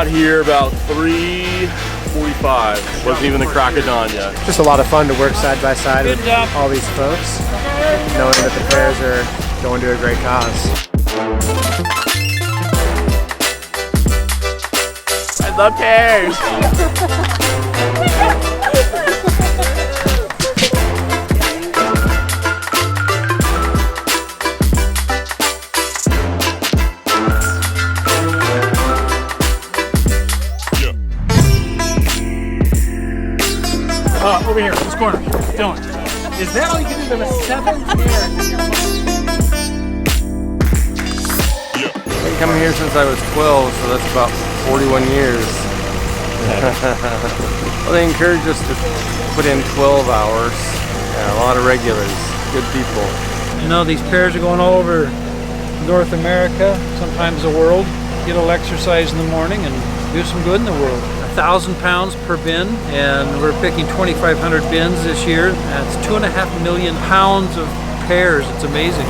got here about 3:45. Wasn't even the crack of dawn yet. Just a lot of fun to work side by side with all these folks, knowing that the Pears are going to a great cause. I love pears! Over here, this corner. Dylan. Is that all you can do? There was 7 pairs. I've been coming here since I was 12, so that's about 41 years. Well, they encourage us to put in 12 hours. Yeah, a lot of regulars, good people. You know, these pairs are going all over North America, sometimes the world. Get a little exercise in the morning and do some good in the world. 1,000 pounds per bin, and we're picking 2,500 bins this year. That's 2.5 million pounds of pears. It's amazing.